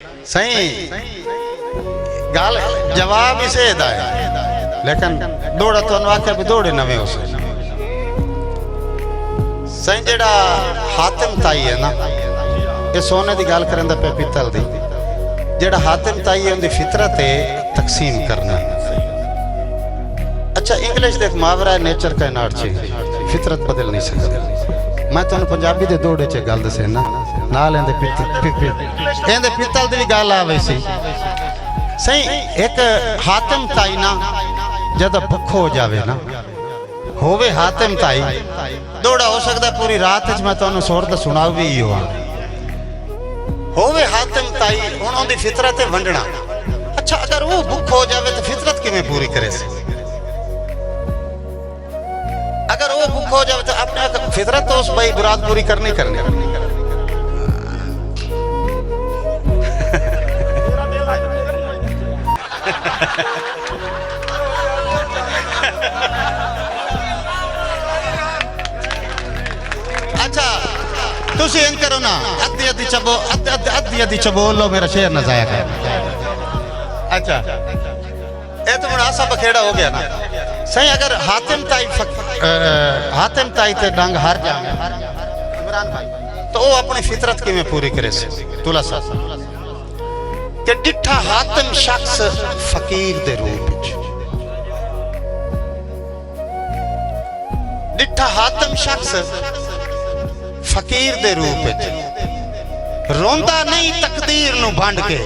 सही गाल जवाब इसे है, लेकिन दौड़ा तो आख्या भी दौड़े नवे उसे सही जेड़ा हातिम ताई है ना, ये सोने की गल करें पे पित्तल दी, जेड़ा हातिम ताई है उनकी फितरत है तकसीम करना। अच्छा इंग्लिश देख मुहावरा है नेचर का नाट चे फितरत बदल नहीं सकती। मैं तुम पंजाबी दे दौड़े च गल दसे ना नाल एंदे पित्तल दी गल आ वैसी सही। एक हातिम ताई ना जब भुख हो जावे ना होवे हातिम ताई दौड़ा हो सकता पूरी रात मैं तुहानू सुर दा सुना भी ही हुआ होवे हातिम ताई हुण उहदी फितरत है वंडना। अच्छा अगर वो भुख हो जावे तो फितरत किवें पूरी करे सी? अगर वो भूख हो जाए तो अपने फितरत तो उस भाई बुरात पूरी करनी करनी। अच्छा तुसी इन करो ना अद्धी अद्धी चबो अद्धी अद्धी चबोल लो मेरा शेर न जाया कर। अच्छा ये तो मुनासा बखेड़ा हो गया ना सही। अगर हातिम ताई ते डंग हार जाए इमरान भाई तो वो अपनी फितरत किवें पूरी करे से? तुला सा कि डिठा हातिम शख्स फकीर दे रूप विच, डिठा हातिम शख्स फकीर दे रूप विच रोंदा नहीं तकदीर नू बंड के।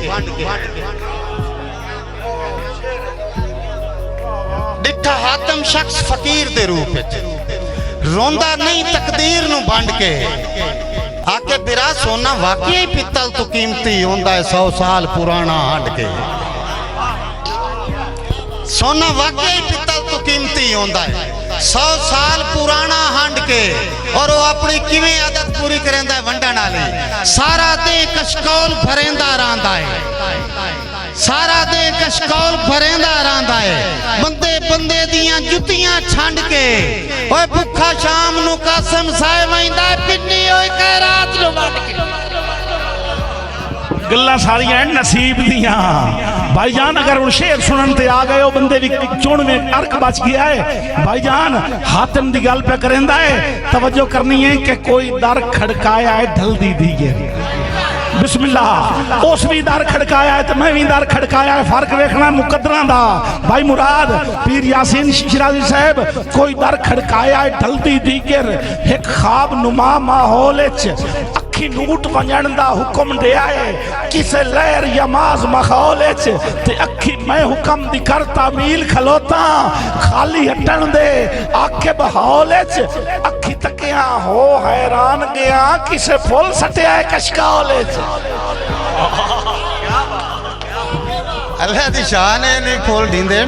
डिठा हातिम शख्स फकीर दे रूप विच रोंदा नहीं तकदीर नू बंड के। आके बिरा सोना वाकई पित्तल तो कीमती होंदा है 100 साल पुराना हंड के। सोना वाकई पित्तल तो कीमती होंदा है 100 साल पुराना हंड के। और वो अपनी किवें आदत पूरी करेंदा है वंडण वाली। सारा दे कशकौल भरेंदा रहंदा है, सारा दे कशकौल भरेंदा रहंदा है। बंदे बंदे दियां जुतियां छंड के ओए भुखा शाम नू कासम साए वैंदा पिन्नी ओए कह रात नू वंड के। गल्लां सारियां नसीब दियां भाईजान। अगर उन शेर सुनन ते आ गए हो बंदे भी चुन में अर्क बच गया है। भाईजान हातिम दी गल पे करेंदा है, तवज्जो करनी है कि कोई दर खड़काया है ढलदी दी है। बिस्मिल्लाह उस भी दर खड़काया है तो मैं भी दर खड़काया है। फर्क वेखना मुकद्दरां दा। भाई मुराद पीर यासीन शिराजी साहब कोई दर खड़काया है ढलदी दीगर एक ख्वाब नुमा माहौल अखी नूट वंजण दा हुक्म दिया है किसे लहर यमाज माहौल ते अखी मैं हुक्म दी कर तामील खलोता खाली हटन दे आखे बहाल अखी तकिया हो हैरान गया किसे फुल सटिया है कशकाल। अल्लाह दी शान है नहीं फुल दींदे